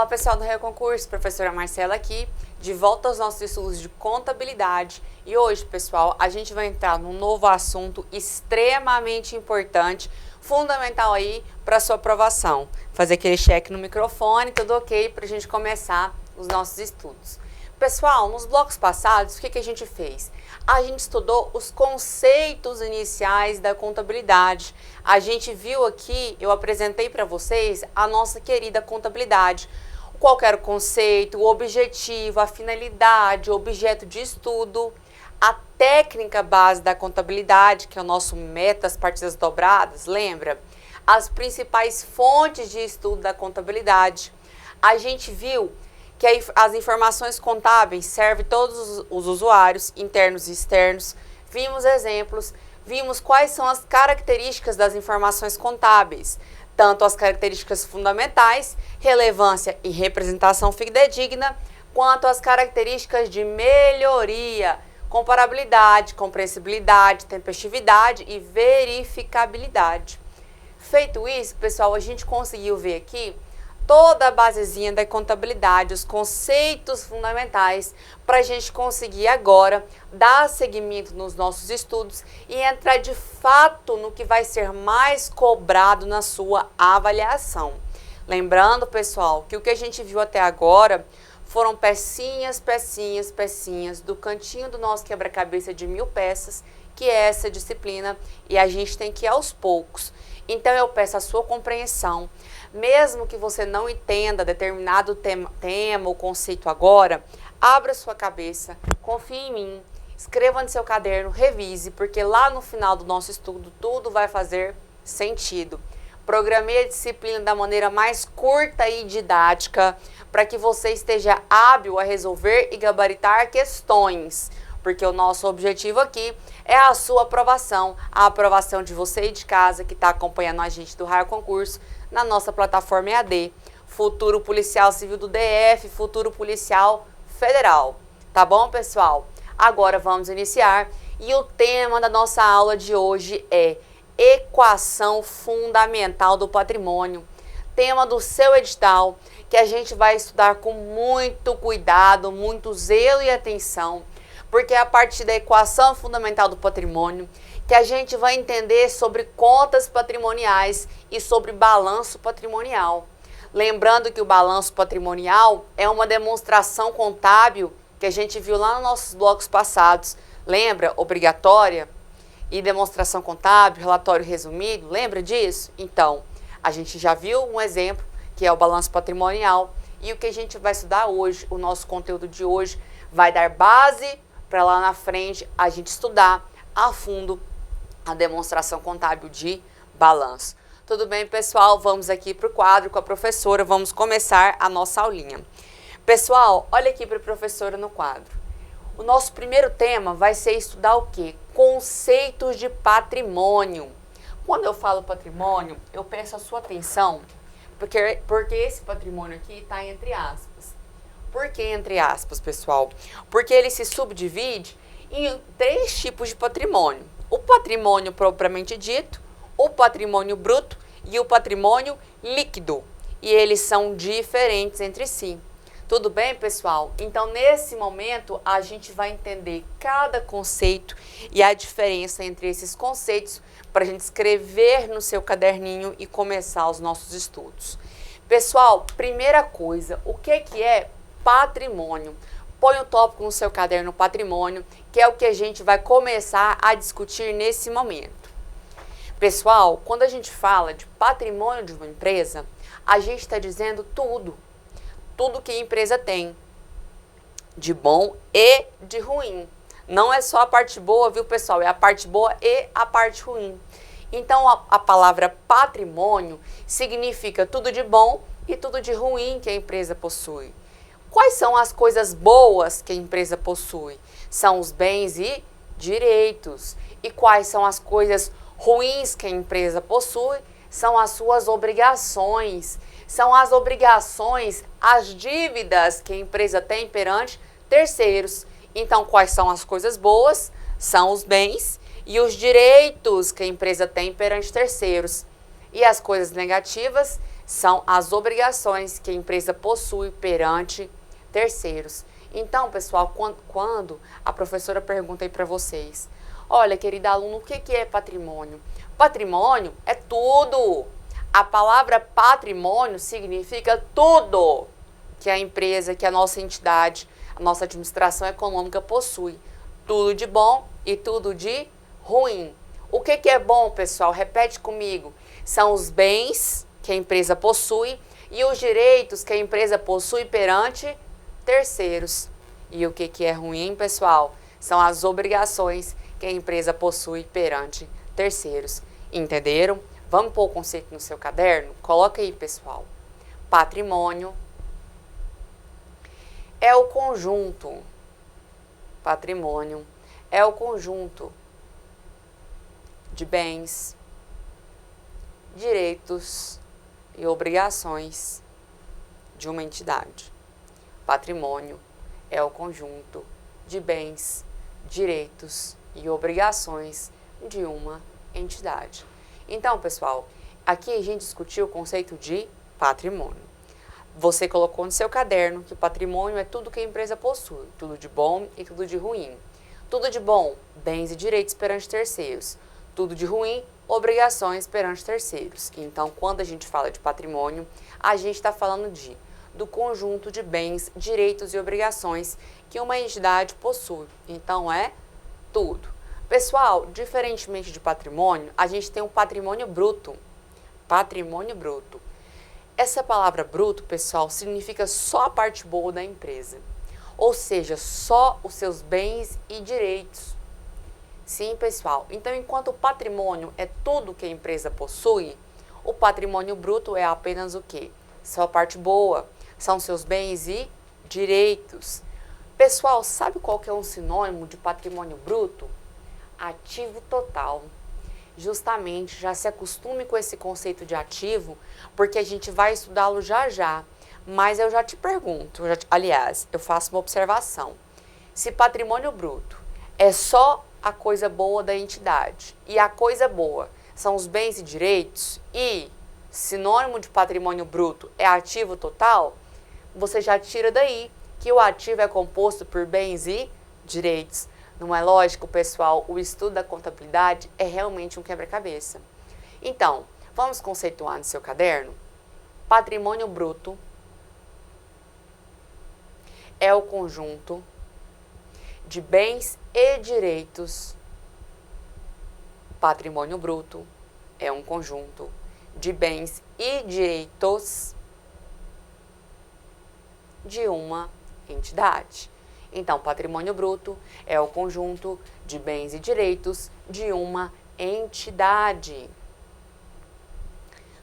pessoal do Raio Concurso, professora Marcela aqui, de volta aos nossos estudos de contabilidade. E hoje, pessoal, a gente vai entrar num novo assunto extremamente importante, fundamental aí para sua aprovação. Fazer aquele check no microfone, tudo ok para a gente começar os nossos estudos. Pessoal, nos blocos passados, o que a gente fez? A gente estudou os conceitos iniciais da contabilidade. A gente viu aqui, eu apresentei para vocês a nossa querida contabilidade. Qual era o conceito, o objetivo, a finalidade, o objeto de estudo, a técnica base da contabilidade, que é o nosso método das partidas dobradas, lembra? As principais fontes de estudo da contabilidade. A gente viu que as informações contábeis servem todos os usuários, internos e externos. Vimos exemplos, vimos quais são as características das informações contábeis, tanto as características fundamentais, relevância e representação fidedigna, quanto as características de melhoria, comparabilidade, compreensibilidade, tempestividade e verificabilidade. Feito isso, pessoal, a gente conseguiu ver aqui toda a basezinha da contabilidade, os conceitos fundamentais, para a gente conseguir agora dar seguimento nos nossos estudos e entrar de fato no que vai ser mais cobrado na sua avaliação. Lembrando, pessoal, que o que a gente viu até agora foram pecinhas do cantinho do nosso quebra-cabeça de 1000 peças, que é essa disciplina, e a gente tem que ir aos poucos. Então eu peço a sua compreensão. Mesmo que você não entenda determinado tema ou conceito agora, abra sua cabeça, confie em mim, escreva no seu caderno, revise, porque lá no final do nosso estudo tudo vai fazer sentido. Programei a disciplina da maneira mais curta e didática para que você esteja hábil a resolver e gabaritar questões, porque o nosso objetivo aqui é a sua aprovação, a aprovação de você e de casa que está acompanhando a gente do Raio Concurso na nossa plataforma EAD, Futuro Policial Civil do DF, Futuro Policial Federal. Tá bom, pessoal? Agora vamos iniciar e o tema da nossa aula de hoje é Equação Fundamental do Patrimônio, tema do seu edital, que a gente vai estudar com muito cuidado, muito zelo e atenção, porque é a partir da equação fundamental do patrimônio que a gente vai entender sobre contas patrimoniais e sobre balanço patrimonial. Lembrando que o balanço patrimonial é uma demonstração contábil que a gente viu lá nos nossos blocos passados. Lembra? Obrigatória e demonstração contábil, relatório resumido, lembra disso? Então, a gente já viu um exemplo que é o balanço patrimonial e o que a gente vai estudar hoje, o nosso conteúdo de hoje vai dar base para lá na frente a gente estudar a fundo a demonstração contábil de balanço. Tudo bem, pessoal? Vamos aqui para o quadro com a professora, vamos começar a nossa aulinha. Pessoal, olha aqui para a professora no quadro. O nosso primeiro tema vai ser estudar o quê? Conceitos de patrimônio. Quando eu falo patrimônio, eu peço a sua atenção, porque esse patrimônio aqui está entre aspas. Por que entre aspas, pessoal? Porque ele se subdivide em 3 tipos de patrimônio. O patrimônio propriamente dito, o patrimônio bruto e o patrimônio líquido. E eles são diferentes entre si. Tudo bem, pessoal? Então, nesse momento, a gente vai entender cada conceito e a diferença entre esses conceitos para a gente escrever no seu caderninho e começar os nossos estudos. Pessoal, primeira coisa, o que é patrimônio? Põe o tópico no seu caderno patrimônio, que é o que a gente vai começar a discutir nesse momento. Pessoal, quando a gente fala de patrimônio de uma empresa, a gente está dizendo tudo que a empresa tem, de bom e de ruim. Não é só a parte boa, viu, pessoal? É a parte boa e a parte ruim. Então, a palavra patrimônio significa tudo de bom e tudo de ruim que a empresa possui. Quais são as coisas boas que a empresa possui? São os bens e direitos. E quais são as coisas ruins que a empresa possui? São as suas obrigações. São as obrigações, as dívidas que a empresa tem perante terceiros. Então, quais são as coisas boas? São os bens e os direitos que a empresa tem perante terceiros. E as coisas negativas são as obrigações que a empresa possui perante terceiros. Então, pessoal, quando a professora pergunta aí para vocês, olha, querida aluna, o que é patrimônio? Patrimônio é tudo. A palavra patrimônio significa tudo que a empresa, que a nossa entidade, a nossa administração econômica possui. Tudo de bom e tudo de ruim. O que é bom, pessoal? Repete comigo. São os bens que a empresa possui e os direitos que a empresa possui perante terceiros. E o que é ruim, pessoal? São as obrigações que a empresa possui perante terceiros. Entenderam? Vamos pôr o conceito no seu caderno? Coloca aí, pessoal. Patrimônio é o conjunto. Patrimônio é o conjunto de bens, direitos e obrigações de uma entidade. Patrimônio é o conjunto de bens, direitos e obrigações de uma entidade. Então, pessoal, aqui a gente discutiu o conceito de patrimônio. Você colocou no seu caderno que patrimônio é tudo que a empresa possui, tudo de bom e tudo de ruim. Tudo de bom, bens e direitos perante terceiros. Tudo de ruim, obrigações perante terceiros. Então, quando a gente fala de patrimônio, a gente está falando do conjunto de bens, direitos e obrigações que uma entidade possui. Então, é tudo. Pessoal, diferentemente de patrimônio, a gente tem um patrimônio bruto. Patrimônio bruto. Essa palavra bruto, pessoal, significa só a parte boa da empresa. Ou seja, só os seus bens e direitos. Sim, pessoal. Então, enquanto o patrimônio é tudo que a empresa possui, o patrimônio bruto é apenas o quê? Só a parte boa. São seus bens e direitos. Pessoal, sabe qual que é um sinônimo de patrimônio bruto? Ativo total. Justamente, já se acostume com esse conceito de ativo, porque a gente vai estudá-lo já já. Mas eu já te pergunto, aliás, eu faço uma observação. Se patrimônio bruto é só a coisa boa da entidade e a coisa boa são os bens e direitos e sinônimo de patrimônio bruto é ativo total, você já tira daí que o ativo é composto por bens e direitos. Não é lógico, pessoal? O estudo da contabilidade é realmente um quebra-cabeça. Então, vamos conceituar no seu caderno? Patrimônio bruto é o conjunto de bens e direitos. Patrimônio bruto é um conjunto de bens e direitos de uma entidade. Então, patrimônio bruto é o conjunto de bens e direitos de uma entidade.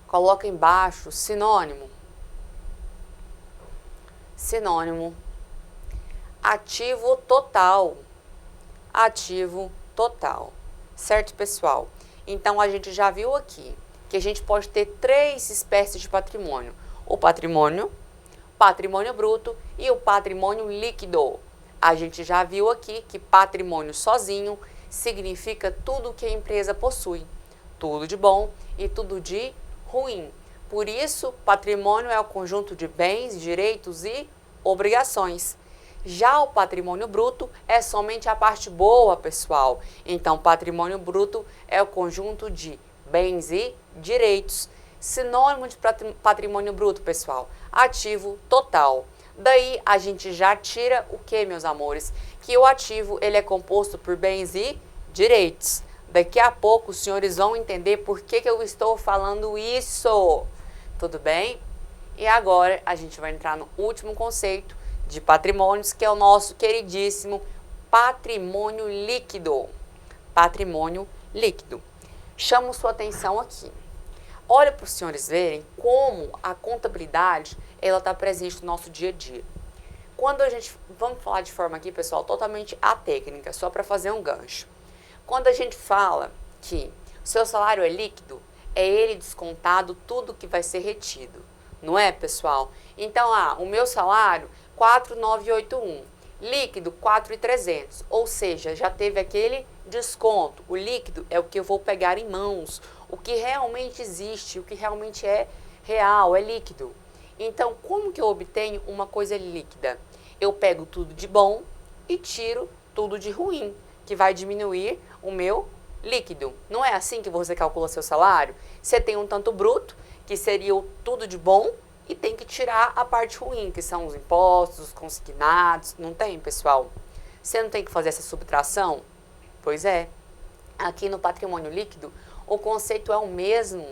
Coloca embaixo sinônimo. Sinônimo. Ativo total. Ativo total. Certo, pessoal? Então, a gente já viu aqui que a gente pode ter 3 espécies de patrimônio. O patrimônio bruto e o patrimônio líquido. A gente já viu aqui que patrimônio sozinho significa tudo que a empresa possui. Tudo de bom e tudo de ruim. Por isso, patrimônio é o conjunto de bens, direitos e obrigações. Já o patrimônio bruto é somente a parte boa, pessoal. Então, patrimônio bruto é o conjunto de bens e direitos. Sinônimo de patrimônio bruto, pessoal? Ativo total. Daí, a gente já tira o que, meus amores? Que o ativo ele é composto por bens e direitos. Daqui a pouco, os senhores vão entender por que eu estou falando isso. Tudo bem? E agora, a gente vai entrar no último conceito de patrimônios, que é o nosso queridíssimo patrimônio líquido. Patrimônio líquido. Chamo sua atenção aqui. Olha para os senhores verem como a contabilidade ela está presente no nosso dia a dia. Quando a gente, vamos falar de forma aqui, pessoal, totalmente atécnica, só para fazer um gancho. Quando a gente fala que o seu salário é líquido, é ele descontado tudo que vai ser retido, não é, pessoal? Então, o meu salário 4.981, líquido 4.300, ou seja, já teve aquele desconto. O líquido é o que eu vou pegar em mãos, o que realmente existe, o que realmente é real, é líquido. Então, como que eu obtenho uma coisa líquida? Eu pego tudo de bom e tiro tudo de ruim, que vai diminuir o meu líquido. Não é assim que você calcula seu salário? Você tem um tanto bruto, que seria o tudo de bom, e tem que tirar a parte ruim, que são os impostos, os consignados. Não tem, pessoal? Você não tem que fazer essa subtração? Pois é. Aqui no patrimônio líquido, o conceito é o mesmo.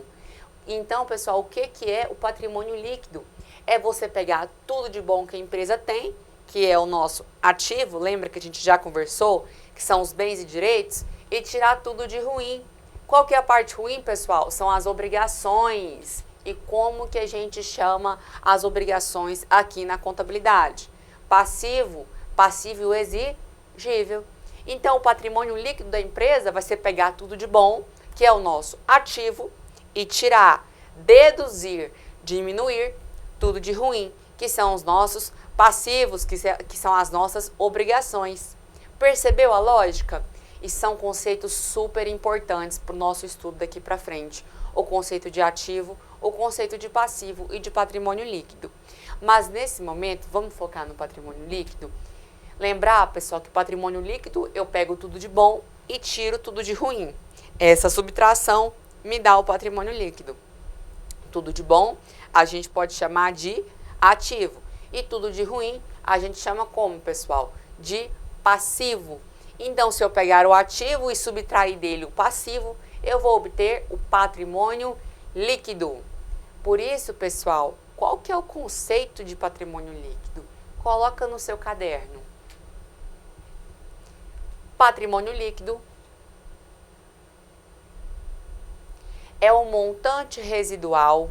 Então, pessoal, o que é o patrimônio líquido? É você pegar tudo de bom que a empresa tem, que é o nosso ativo, lembra que a gente já conversou, que são os bens e direitos, e tirar tudo de ruim. Qual que é a parte ruim, pessoal? São as obrigações. E como que a gente chama as obrigações aqui na contabilidade? Passivo, passivo exigível. Então, o patrimônio líquido da empresa vai ser pegar tudo de bom, que é o nosso ativo, e tirar, deduzir, diminuir tudo de ruim, que são os nossos passivos, que são as nossas obrigações. Percebeu a lógica? E são conceitos super importantes para o nosso estudo daqui para frente. O conceito de ativo, o conceito de passivo e de patrimônio líquido. Mas nesse momento, vamos focar no patrimônio líquido. Lembrar, pessoal, que patrimônio líquido eu pego tudo de bom e tiro tudo de ruim. Essa subtração me dá o patrimônio líquido. Tudo de bom a gente pode chamar de ativo. E tudo de ruim a gente chama como, pessoal? De passivo. Então, se eu pegar o ativo e subtrair dele o passivo, eu vou obter o patrimônio líquido. Por isso, pessoal, qual que é o conceito de patrimônio líquido? Coloca no seu caderno. Patrimônio líquido é o montante residual.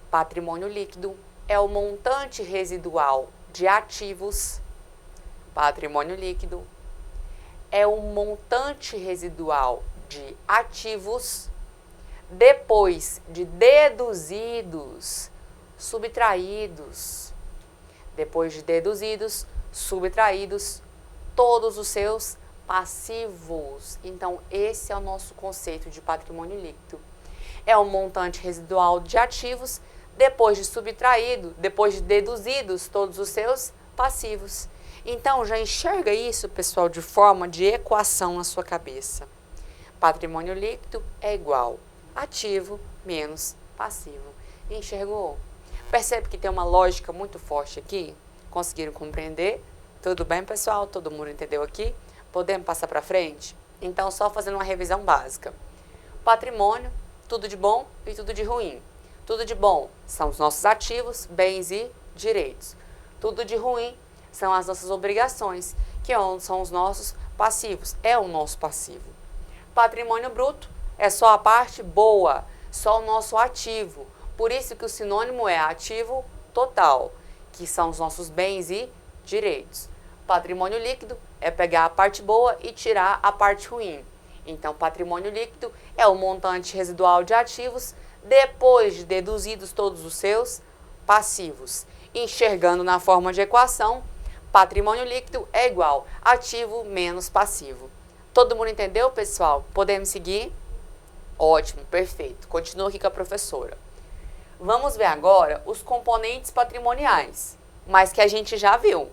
Patrimônio líquido é o montante residual de ativos. Patrimônio líquido é o montante residual de ativos depois de deduzidos, subtraídos. Depois de deduzidos, subtraídos, todos os seus passivos. Então, esse é o nosso conceito de patrimônio líquido. É o montante residual de ativos depois de subtraído, depois de deduzidos todos os seus passivos. Então, já enxerga isso, pessoal, de forma de equação na sua cabeça. Patrimônio líquido é igual ativo menos passivo. Enxergou? Percebe que tem uma lógica muito forte aqui? Conseguiram compreender? Tudo bem, pessoal? Todo mundo entendeu aqui? Podemos passar para frente? Então, só fazendo uma revisão básica. Patrimônio, tudo de bom e tudo de ruim. Tudo de bom são os nossos ativos, bens e direitos. Tudo de ruim são as nossas obrigações, que são os nossos passivos. É o nosso passivo. Patrimônio bruto é só a parte boa, só o nosso ativo. Por isso que o sinônimo é ativo total, que são os nossos bens e direitos. Patrimônio líquido é pegar a parte boa e tirar a parte ruim. Então, patrimônio líquido é o montante residual de ativos depois de deduzidos todos os seus passivos. Enxergando na forma de equação, patrimônio líquido é igual ativo menos passivo. Todo mundo entendeu, pessoal? Podemos seguir? Ótimo, perfeito. Continua aqui com a professora. Vamos ver agora os componentes patrimoniais, mas que a gente já viu.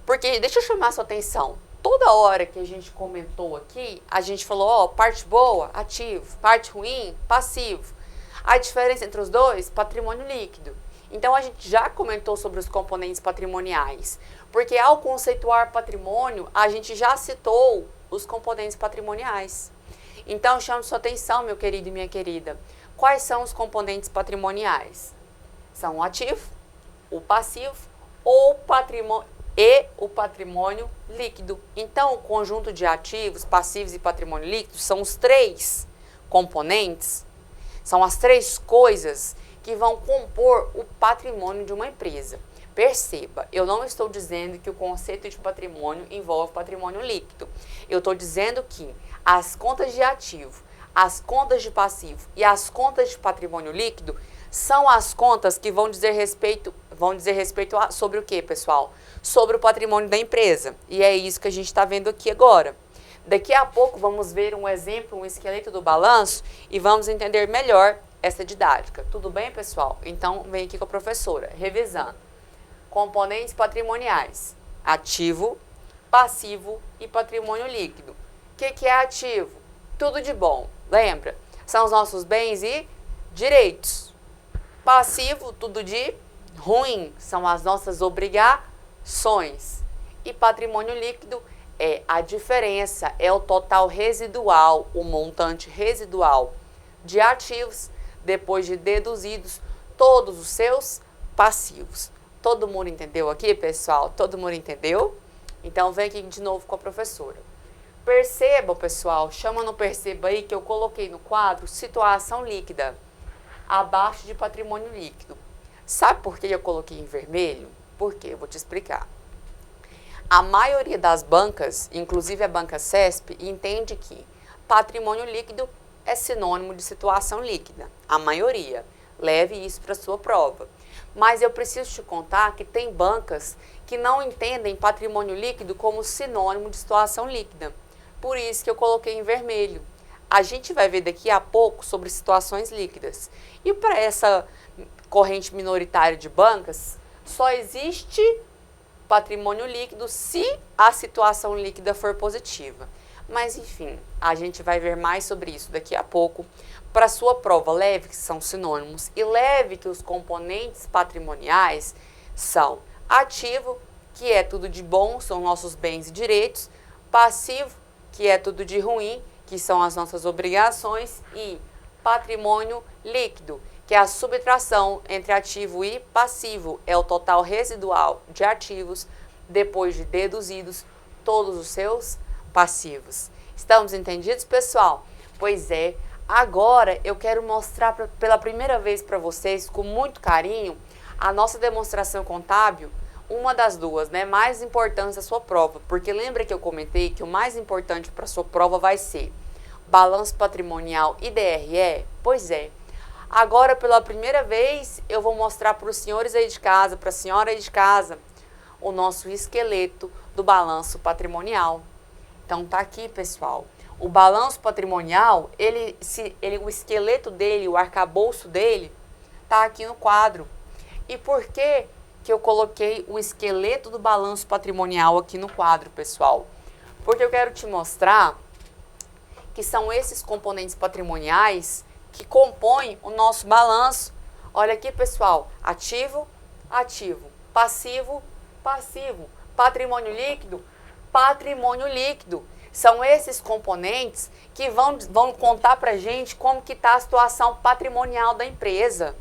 Porque, deixa eu chamar a sua atenção, toda hora que a gente comentou aqui, a gente falou, ó, parte boa, ativo, parte ruim, passivo. A diferença entre os dois, patrimônio líquido. Então, a gente já comentou sobre os componentes patrimoniais, porque ao conceituar patrimônio, a gente já citou os componentes patrimoniais. Então, chamo sua atenção, meu querido e minha querida. Quais são os componentes patrimoniais? São o ativo, o passivo ou o patrimônio líquido. Então, o conjunto de ativos, passivos e patrimônio líquido são os três componentes, são as três coisas que vão compor o patrimônio de uma empresa. Perceba, eu não estou dizendo que o conceito de patrimônio envolve patrimônio líquido. Eu estou dizendo que as contas de ativo, as contas de passivo e as contas de patrimônio líquido são as contas que vão dizer respeito sobre o que, pessoal? Sobre o patrimônio da empresa. E é isso que a gente está vendo aqui agora. Daqui a pouco vamos ver um exemplo, um esqueleto do balanço e vamos entender melhor essa didática. Tudo bem, pessoal? Então, vem aqui com a professora, revisando. Componentes patrimoniais: ativo, passivo e patrimônio líquido. O que é ativo? Tudo de bom, lembra? São os nossos bens e direitos. Passivo, tudo de ruim, são as nossas obrigações. E patrimônio líquido é a diferença, é o total residual, o montante residual de ativos depois de deduzidos todos os seus passivos. Todo mundo entendeu aqui, pessoal? Todo mundo entendeu? Então, vem aqui de novo com a professora. Percebam, pessoal, chama no perceba aí que eu coloquei no quadro situação líquida, abaixo de patrimônio líquido. Sabe por que eu coloquei em vermelho? Por quê? Eu vou te explicar. A maioria das bancas, inclusive a banca CESP, entende que patrimônio líquido é sinônimo de situação líquida. A maioria. Leve isso para a sua prova. Mas eu preciso te contar que tem bancas que não entendem patrimônio líquido como sinônimo de situação líquida. Por isso que eu coloquei em vermelho. A gente vai ver daqui a pouco sobre situações líquidas. E para essa corrente minoritária de bancas, só existe patrimônio líquido se a situação líquida for positiva. Mas, enfim, a gente vai ver mais sobre isso daqui a pouco. Para sua prova, leve que são sinônimos e leve que os componentes patrimoniais são ativo, que é tudo de bom, são nossos bens e direitos, passivo, que é tudo de ruim, que são as nossas obrigações, e patrimônio líquido, que é a subtração entre ativo e passivo, é o total residual de ativos depois de deduzidos todos os seus passivos. Estamos entendidos, pessoal? Pois é, agora eu quero mostrar pela primeira vez para vocês, com muito carinho, a nossa demonstração contábil, uma das duas, né, mais importantes da sua prova, porque lembra que eu comentei que o mais importante para a sua prova vai ser balanço patrimonial e DRE? Pois é. Agora, pela primeira vez, eu vou mostrar para os senhores aí de casa, para a senhora aí de casa, o nosso esqueleto do balanço patrimonial. Então, tá aqui, pessoal. O balanço patrimonial, o esqueleto dele, o arcabouço dele, tá aqui no quadro. E por que eu coloquei o esqueleto do balanço patrimonial aqui no quadro, pessoal? Porque eu quero te mostrar que são esses componentes patrimoniais que compõem o nosso balanço. Olha aqui, pessoal, ativo, ativo, passivo, passivo, patrimônio líquido, patrimônio líquido. São esses componentes que vão contar pra gente como que está a situação patrimonial da empresa.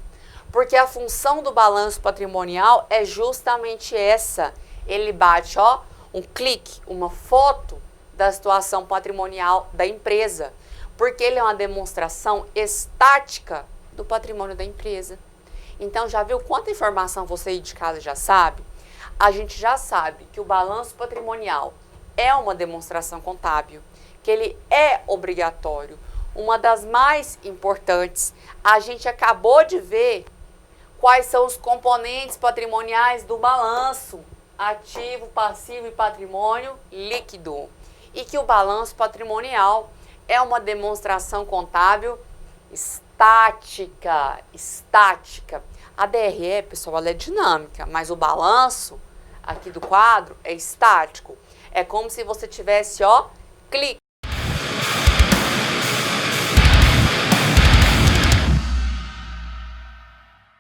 Porque a função do balanço patrimonial é justamente essa. Ele bate, ó, um clique, uma foto da situação patrimonial da empresa. Porque ele é uma demonstração estática do patrimônio da empresa. Então, já viu quanta informação você aí de casa já sabe? A gente já sabe que o balanço patrimonial é uma demonstração contábil, que ele é obrigatório, uma das mais importantes. A gente acabou de ver quais são os componentes patrimoniais do balanço: ativo, passivo e patrimônio líquido. E que o balanço patrimonial é uma demonstração contábil estática. A DRE, pessoal, ela é dinâmica, mas o balanço aqui do quadro é estático. É como se você tivesse, ó, clique,